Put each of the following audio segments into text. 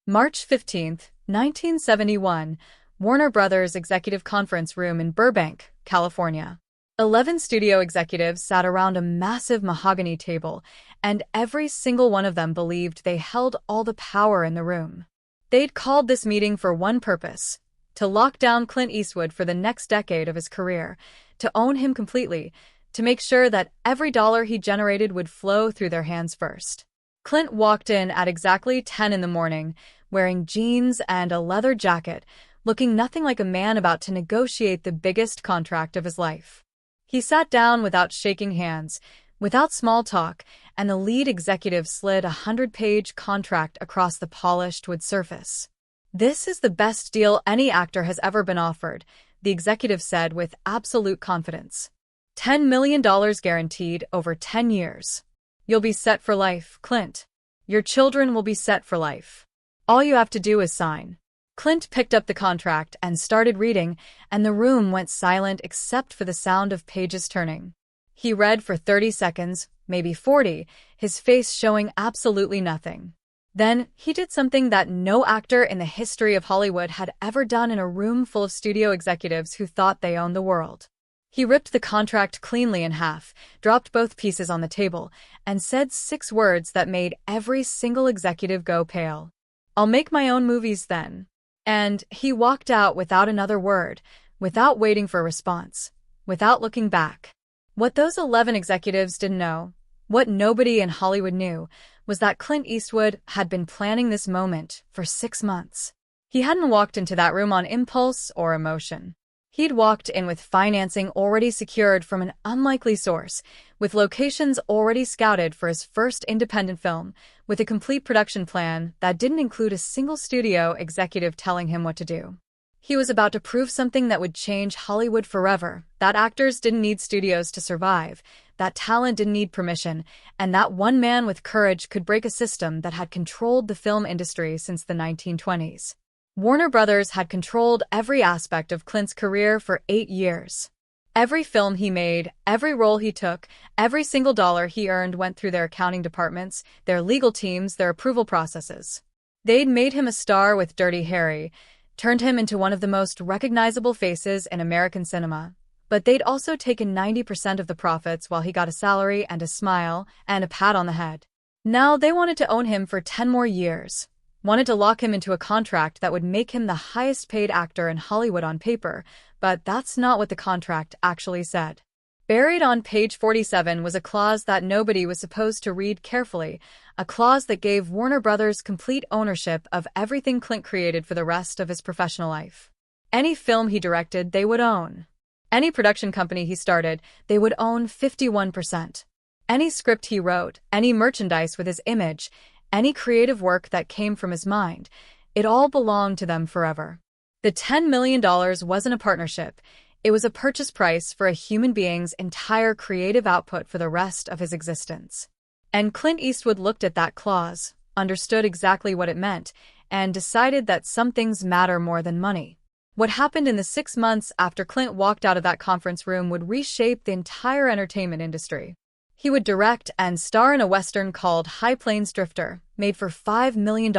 March 15, 1971, Warner Brothers Executive Conference Room in Burbank, California. 11 studio executives sat around a massive mahogany table, and every single one of them believed they held all the power in the room. They'd called this meeting for one purpose: to lock down Clint Eastwood for the next decade of his career, to own him completely, to make sure that every dollar he generated would flow through their hands first. Clint walked in at exactly 10 in the morning, wearing jeans and a leather jacket, looking nothing like a man about to negotiate the biggest contract of his life. He sat down without shaking hands, without small talk, and the lead executive slid a 100-page contract across the polished wood surface. "This is the best deal any actor has ever been offered," the executive said with absolute confidence. $10 million guaranteed over 10 years. "You'll be set for life, Clint. Your children will be set for life. All you have to do is sign." Clint picked up the contract and started reading, and the room went silent except for the sound of pages turning. He read for 30 seconds, maybe 40, his face showing absolutely nothing. Then, he did something that no actor in the history of Hollywood had ever done in a room full of studio executives who thought they owned the world. He ripped the contract cleanly in half, dropped both pieces on the table, and said 6 words that made every single executive go pale. "I'll make my own movies then." And he walked out without another word, without waiting for a response, without looking back. What those 11 executives didn't know, what nobody in Hollywood knew, was that Clint Eastwood had been planning this moment for 6 months. He hadn't walked into that room on impulse or emotion. He'd walked in with financing already secured from an unlikely source, with locations already scouted for his first independent film, with a complete production plan that didn't include a single studio executive telling him what to do. He was about to prove something that would change Hollywood forever, that actors didn't need studios to survive, that talent didn't need permission, and that one man with courage could break a system that had controlled the film industry since the 1920s. Warner Brothers had controlled every aspect of Clint's career for 8 years. Every film he made, every role he took, every single dollar he earned went through their accounting departments, their legal teams, their approval processes. They'd made him a star with Dirty Harry, turned him into one of the most recognizable faces in American cinema. But they'd also taken 90% of the profits while he got a salary and a smile and a pat on the head. Now they wanted to own him for 10 more years. Wanted to lock him into a contract that would make him the highest-paid actor in Hollywood on paper, but that's not what the contract actually said. Buried on page 47 was a clause that nobody was supposed to read carefully, a clause that gave Warner Brothers complete ownership of everything Clint created for the rest of his professional life. Any film he directed, they would own. Any production company he started, they would own 51%. Any script he wrote, any merchandise with his image, any creative work that came from his mind, it all belonged to them forever. The $10 million wasn't a partnership. It was a purchase price for a human being's entire creative output for the rest of his existence. And Clint Eastwood looked at that clause, understood exactly what it meant, and decided that some things matter more than money. What happened in the 6 months after Clint walked out of that conference room would reshape the entire entertainment industry. He would direct and star in a Western called High Plains Drifter, made for $5 million,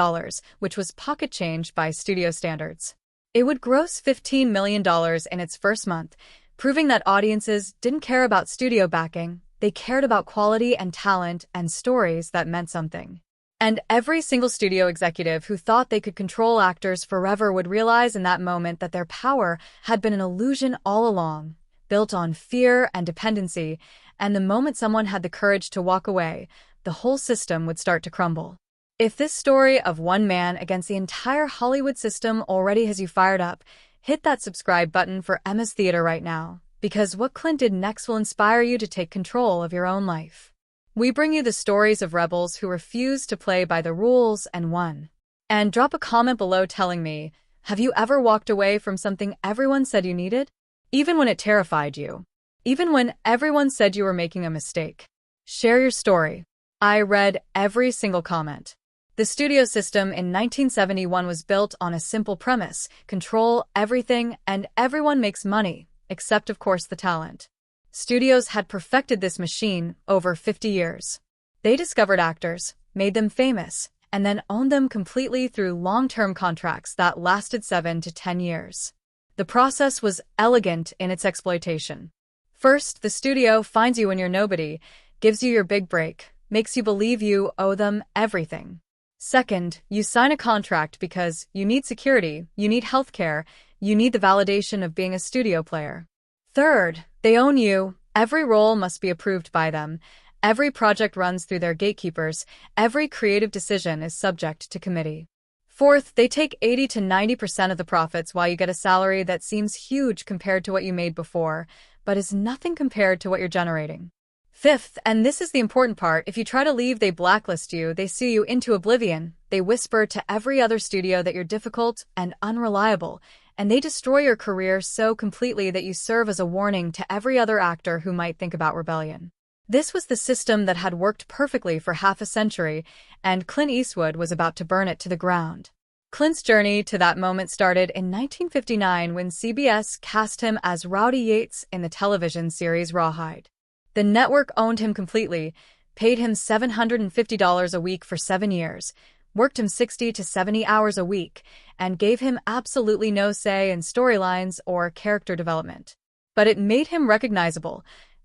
which was pocket change by studio standards. It would gross $15 million in its first month, proving that audiences didn't care about studio backing, they cared about quality and talent and stories that meant something. And every single studio executive who thought they could control actors forever would realize in that moment that their power had been an illusion all along, built on fear and dependency, and the moment someone had the courage to walk away, the whole system would start to crumble. If this story of one man against the entire Hollywood system already has you fired up, hit that subscribe button for Emma's Theater right now, because what Clint did next will inspire you to take control of your own life. We bring you the stories of rebels who refused to play by the rules and won. And drop a comment below telling me, have you ever walked away from something everyone said you needed? Even when it terrified you? Even when everyone said you were making a mistake? Share your story. I read every single comment. The studio system in 1971 was built on a simple premise: control everything and everyone makes money, except of course the talent. Studios had perfected this machine over 50 years. They discovered actors, made them famous, and then owned them completely through long-term contracts that lasted 7 to 10 years. The process was elegant in its exploitation. First, the studio finds you when you're nobody, gives you your big break, makes you believe you owe them everything. Second, you sign a contract because you need security, you need healthcare, you need the validation of being a studio player. Third, they own you. Every role must be approved by them. Every project runs through their gatekeepers. Every creative decision is subject to committee. Fourth, they take 80 to 90% of the profits while you get a salary that seems huge compared to what you made before, but is nothing compared to what you're generating. Fifth, and this is the important part, if you try to leave, they blacklist you, they sue you into oblivion, they whisper to every other studio that you're difficult and unreliable, and they destroy your career so completely that you serve as a warning to every other actor who might think about rebellion. This was the system that had worked perfectly for half a century, and Clint Eastwood was about to burn it to the ground. Clint's journey to that moment started in 1959 when CBS cast him as Rowdy Yates in the television series Rawhide. The network owned him completely, paid him $750 a week for 7 years, worked him 60 to 70 hours a week, and gave him absolutely no say in storylines or character development. But it made him recognizable,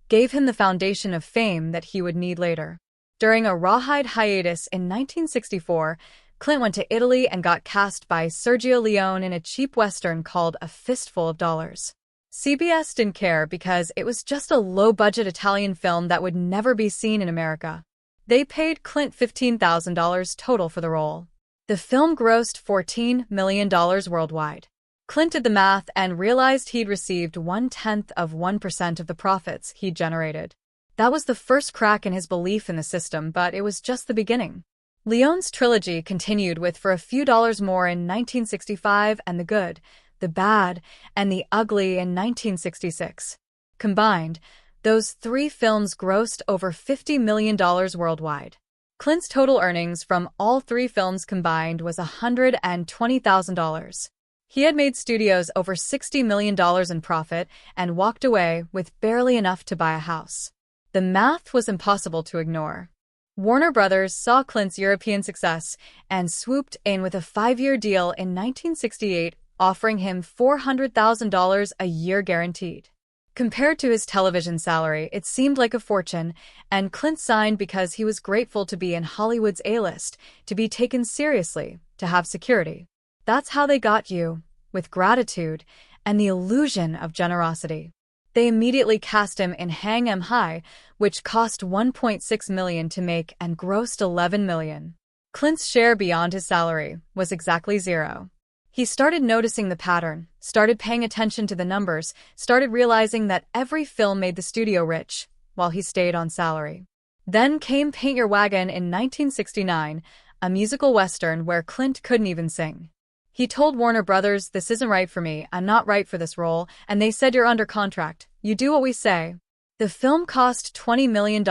gave him the foundation of fame that he would need later. During a Rawhide hiatus in 1964, Clint went to Italy and got cast by Sergio Leone in a cheap western called A Fistful of Dollars. CBS didn't care because it was just a low-budget Italian film that would never be seen in America. They paid Clint $15,000 total for the role. The film grossed $14 million worldwide. Clint did the math and realized he'd received 0.1% of the profits he'd generated. That was the first crack in his belief in the system, but it was just the beginning. Leone's trilogy continued with For a Few Dollars More in 1965 and The Good, The Bad, and The Ugly in 1966. Combined, those 3 films grossed over $50 million worldwide. Clint's total earnings from all 3 films combined was $120,000. He had made studios over $60 million in profit and walked away with barely enough to buy a house. The math was impossible to ignore. Warner Brothers saw Clint's European success and swooped in with a 5-year deal in 1968, offering him $400,000 a year guaranteed. Compared to his television salary, it seemed like a fortune, and Clint signed because he was grateful to be in Hollywood's A-list, to be taken seriously, to have security. That's how they got you, with gratitude and the illusion of generosity. They immediately cast him in Hang 'Em High, which cost $1.6 million to make and grossed $11 million. Clint's share beyond his salary was exactly 0. He started noticing the pattern, started paying attention to the numbers, started realizing that every film made the studio rich, while he stayed on salary. Then came Paint Your Wagon in 1969, a musical western where Clint couldn't even sing. He told Warner Brothers, "This isn't right for me, I'm not right for this role," and they said, "You're under contract, you do what we say." The film cost $20 million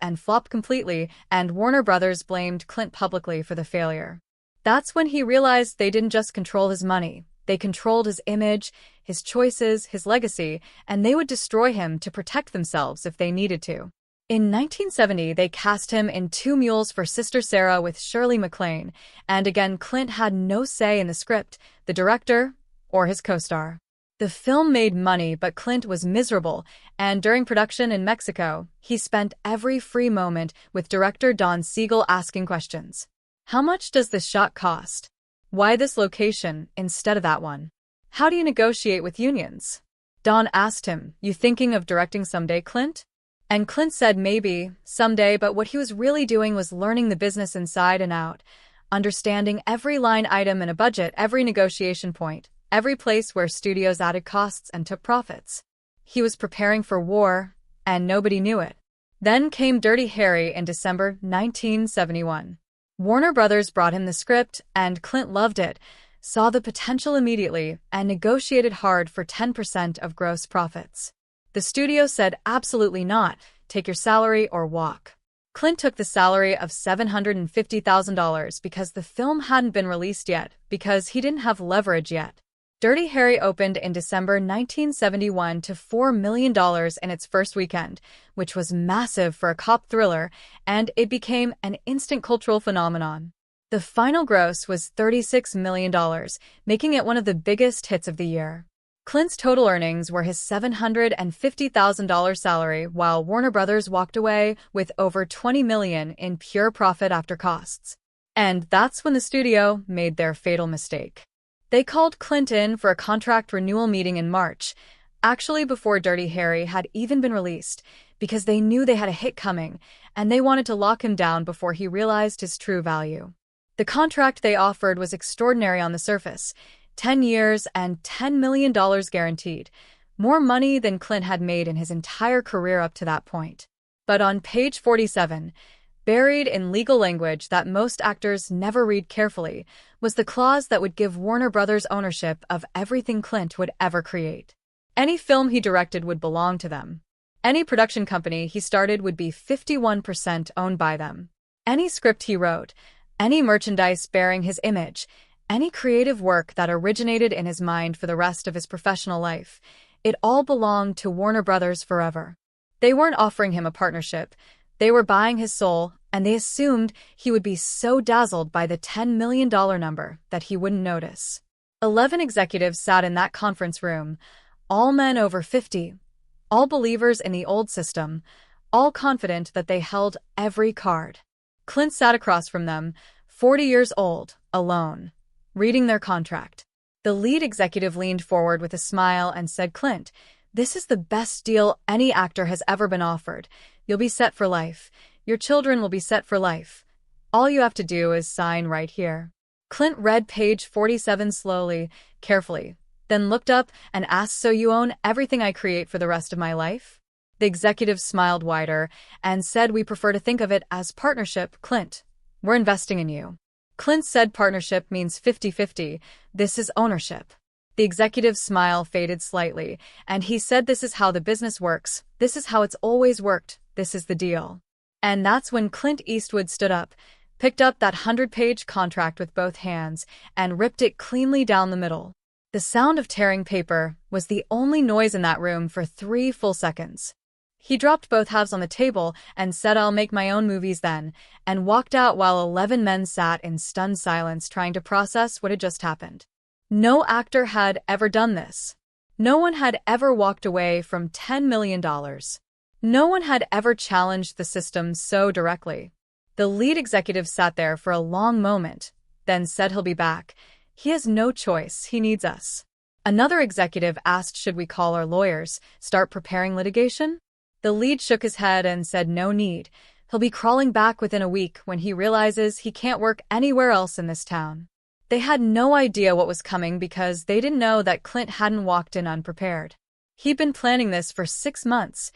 and flopped completely, and Warner Brothers blamed Clint publicly for the failure. That's when he realized they didn't just control his money, they controlled his image, his choices, his legacy, and they would destroy him to protect themselves if they needed to. In 1970, they cast him in 2 Mules for Sister Sarah with Shirley MacLaine, and again Clint had no say in the script, the director, or his co-star. The film made money, but Clint was miserable, and during production in Mexico, he spent every free moment with director Don Siegel asking questions. How much does this shot cost? Why this location instead of that one? How do you negotiate with unions? Don asked him, "You thinking of directing someday, Clint?" And Clint said maybe, someday, but what he was really doing was learning the business inside and out, understanding every line item in a budget, every negotiation point, every place where studios added costs and took profits. He was preparing for war, and nobody knew it. Then came Dirty Harry in December 1971. Warner Brothers brought him the script, and Clint loved it, saw the potential immediately, and negotiated hard for 10% of gross profits. The studio said absolutely not, take your salary or walk. Clint took the salary of $750,000 because the film hadn't been released yet, because he didn't have leverage yet. Dirty Harry opened in December 1971 to $4 million in its first weekend, which was massive for a cop thriller, and it became an instant cultural phenomenon. The final gross was $36 million, making it one of the biggest hits of the year. Clint's total earnings were his $750,000 salary, while Warner Brothers walked away with over $20 million in pure profit after costs. And that's when the studio made their fatal mistake. They called Clint in for a contract renewal meeting in March, actually before Dirty Harry had even been released, because they knew they had a hit coming, and they wanted to lock him down before he realized his true value. The contract they offered was extraordinary on the surface, 10 years and $10 million guaranteed, more money than Clint had made in his entire career up to that point. But on page 47, buried in legal language that most actors never read carefully, was the clause that would give Warner Brothers ownership of everything Clint would ever create. Any film he directed would belong to them. Any production company he started would be 51% owned by them. Any script he wrote, any merchandise bearing his image, any creative work that originated in his mind for the rest of his professional life, it all belonged to Warner Brothers forever. They weren't offering him a partnership. They were buying his soul, and they assumed he would be so dazzled by the $10 million number that he wouldn't notice. 11 executives sat in that conference room, all men over 50, all believers in the old system, all confident that they held every card. Clint sat across from them, 40 years old, alone, reading their contract. The lead executive leaned forward with a smile and said, "Clint, this is the best deal any actor has ever been offered. You'll be set for life. Your children will be set for life. All you have to do is sign right here." Clint read page 47 slowly, carefully, then looked up and asked, "So you own everything I create for the rest of my life?" The executive smiled wider and said, "We prefer to think of it as partnership, Clint. We're investing in you." Clint said, "Partnership means 50-50. This is ownership." The executive's smile faded slightly, and he said, "This is how the business works. This is how it's always worked. This is the deal." And that's when Clint Eastwood stood up, picked up that 100-page contract with both hands, and ripped it cleanly down the middle. The sound of tearing paper was the only noise in that room for 3 full seconds. He dropped both halves on the table and said, "I'll make my own movies then," and walked out while 11 men sat in stunned silence trying to process what had just happened. No actor had ever done this. No one had ever walked away from $10 million. No one had ever challenged the system so directly. The lead executive sat there for a long moment, then said, "He'll be back. He has no choice. He needs us." Another executive asked, "Should we call our lawyers, start preparing litigation?" The lead shook his head and said, "No need. He'll be crawling back within a week when he realizes he can't work anywhere else in this town." They had no idea what was coming because they didn't know that Clint hadn't walked in unprepared. He'd been planning this for 6 months,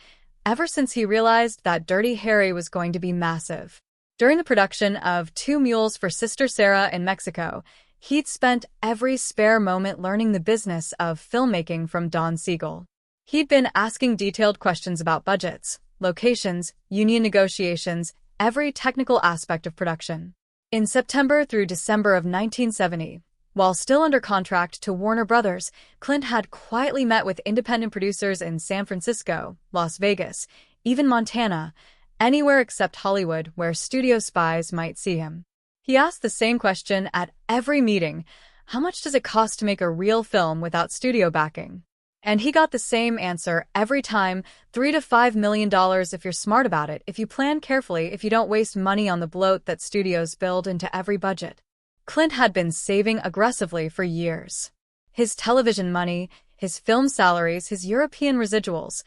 ever since he realized that Dirty Harry was going to be massive. During the production of 2 Mules for Sister Sarah in Mexico, he'd spent every spare moment learning the business of filmmaking from Don Siegel. He'd been asking detailed questions about budgets, locations, union negotiations, every technical aspect of production. In September through December of 1970, while still under contract to Warner Brothers, Clint had quietly met with independent producers in San Francisco, Las Vegas, even Montana, anywhere except Hollywood where studio spies might see him. He asked the same question at every meeting: how much does it cost to make a real film without studio backing? And he got the same answer every time: $3 to $5 million if you're smart about it, if you plan carefully, if you don't waste money on the bloat that studios build into every budget. Clint had been saving aggressively for years. His television money, his film salaries, his European residuals,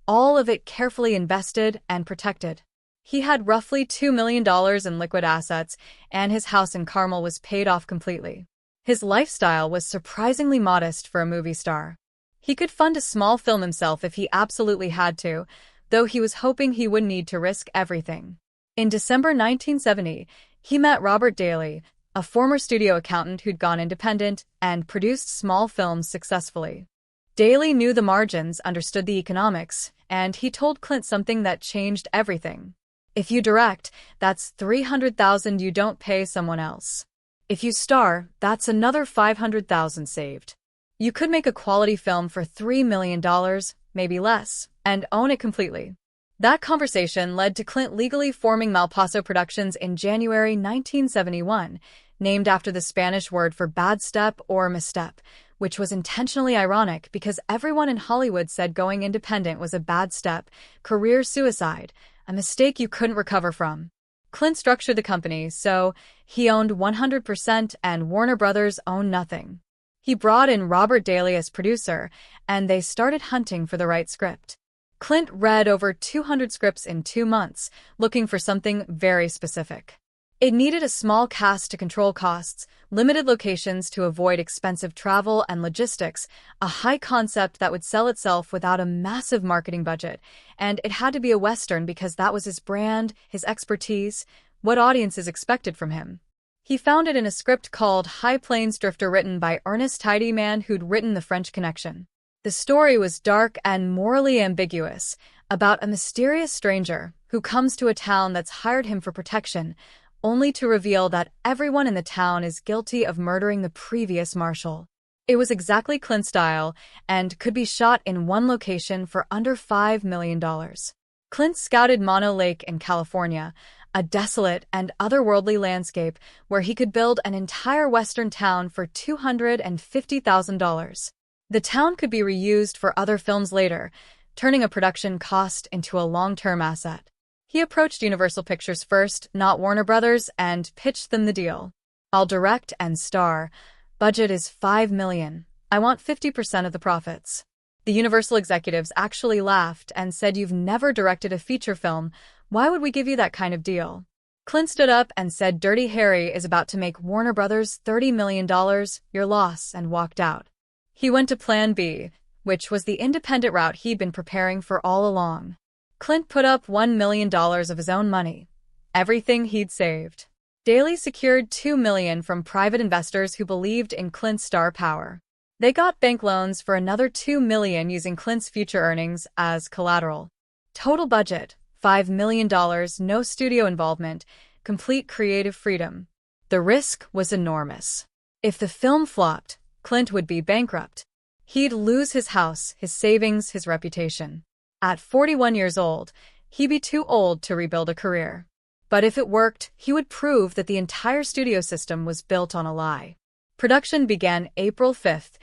all of it carefully invested and protected. He had roughly $2 million in liquid assets, and his house in Carmel was paid off completely. His lifestyle was surprisingly modest for a movie star. He could fund a small film himself if he absolutely had to, though he was hoping he wouldn't need to risk everything. In December 1970, he met Robert Daly, a former studio accountant who'd gone independent and produced small films successfully. Daly knew the margins, understood the economics, and he told Clint something that changed everything. "If you direct, that's $300,000 you don't pay someone else. If you star, that's another $500,000 saved. You could make a quality film for $3 million, maybe less, and own it completely." That conversation led to Clint legally forming Malpaso Productions in January 1971, named after the Spanish word for bad step or misstep, which was intentionally ironic because everyone in Hollywood said going independent was a bad step, career suicide, a mistake you couldn't recover from. Clint structured the company so he owned 100% and Warner Brothers owned nothing. He brought in Robert Daly as producer, and they started hunting for the right script. Clint read over 200 scripts in 2 months, looking for something very specific. It needed a small cast to control costs, limited locations to avoid expensive travel and logistics, a high concept that would sell itself without a massive marketing budget, and it had to be a Western because that was his brand, his expertise, what audiences expected from him. He found it in a script called High Plains Drifter written by Ernest Tidyman, who'd written The French Connection. The story was dark and morally ambiguous, about a mysterious stranger who comes to a town that's hired him for protection, only to reveal that everyone in the town is guilty of murdering the previous marshal. It was exactly Clint's style and could be shot in one location for under $5 million. Clint scouted Mono Lake in California, a desolate and otherworldly landscape where he could build an entire western town for $250,000. The town could be reused for other films later, turning a production cost into a long-term asset. He approached Universal Pictures first, not Warner Brothers, and pitched them the deal. I'll direct and star. Budget is $5 million. I want 50% of the profits. The Universal executives actually laughed and said, "You've never directed a feature film. Why would we give you that kind of deal?" Clint stood up and said, "Dirty Harry is about to make Warner Brothers $30 million, your loss," and walked out. He went to Plan B, which was the independent route he'd been preparing for all along. Clint put up $1 million of his own money, everything he'd saved. Daly secured $2 million from private investors who believed in Clint's star power. They got bank loans for another $2 million using Clint's future earnings as collateral. Total budget, $5 million, no studio involvement, complete creative freedom. The risk was enormous. If the film flopped, Clint would be bankrupt. He'd lose his house, his savings, his reputation. At 41 years old, he'd be too old to rebuild a career. But if it worked, he would prove that the entire studio system was built on a lie. Production began April 5,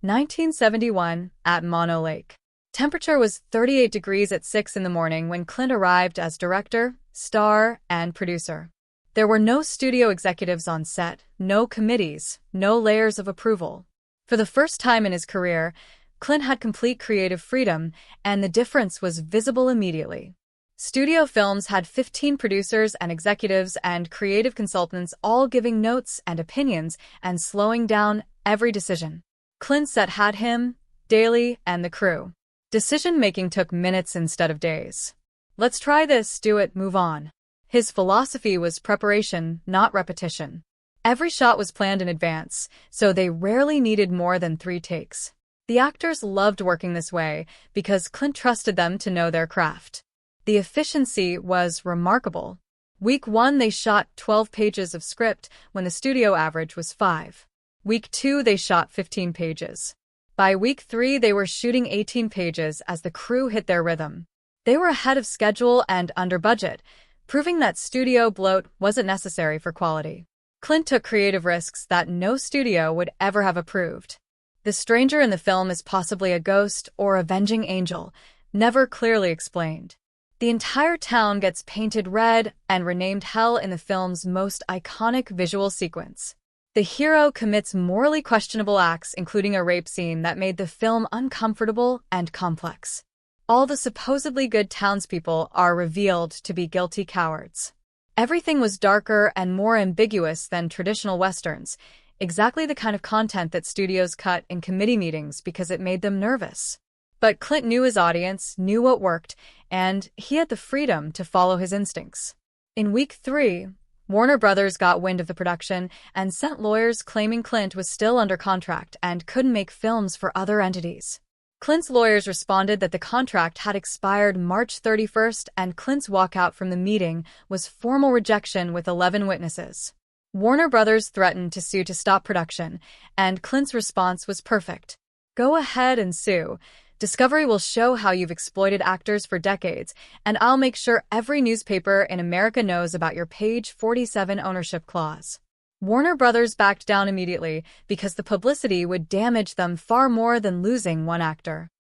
1971, at Mono Lake. Temperature was 38 degrees at 6 in the morning when Clint arrived as director, star, and producer. There were no studio executives on set, no committees, no layers of approval. For the first time in his career, Clint had complete creative freedom, and the difference was visible immediately. Studio films had 15 producers and executives and creative consultants all giving notes and opinions and slowing down every decision. Clint's set had him, Daly, and the crew. Decision-making took minutes instead of days. Let's try this, do it, move on. His philosophy was preparation, not repetition. Every shot was planned in advance, so they rarely needed more than 3 takes. The actors loved working this way because Clint trusted them to know their craft. The efficiency was remarkable. Week 1, they shot 12 pages of script when the studio average was 5. Week 2, they shot 15 pages. By week 3, they were shooting 18 pages as the crew hit their rhythm. They were ahead of schedule and under budget, proving that studio bloat wasn't necessary for quality. Clint took creative risks that no studio would ever have approved. The stranger in the film is possibly a ghost or avenging angel, never clearly explained. The entire town gets painted red and renamed Hell in the film's most iconic visual sequence. The hero commits morally questionable acts, including a rape scene that made the film uncomfortable and complex. All the supposedly good townspeople are revealed to be guilty cowards. Everything was darker and more ambiguous than traditional westerns, exactly the kind of content that studios cut in committee meetings because it made them nervous. But Clint knew his audience, knew what worked, and he had the freedom to follow his instincts. In week 3, Warner Brothers got wind of the production and sent lawyers claiming Clint was still under contract and couldn't make films for other entities. Clint's lawyers responded that the contract had expired March 31st, and Clint's walkout from the meeting was formal rejection with 11 witnesses. Warner Brothers threatened to sue to stop production, and Clint's response was perfect. Go ahead and sue. Discovery will show how you've exploited actors for decades, and I'll make sure every newspaper in America knows about your Page 47 ownership clause. Warner Brothers backed down immediately because the publicity would damage them far more than losing one actor.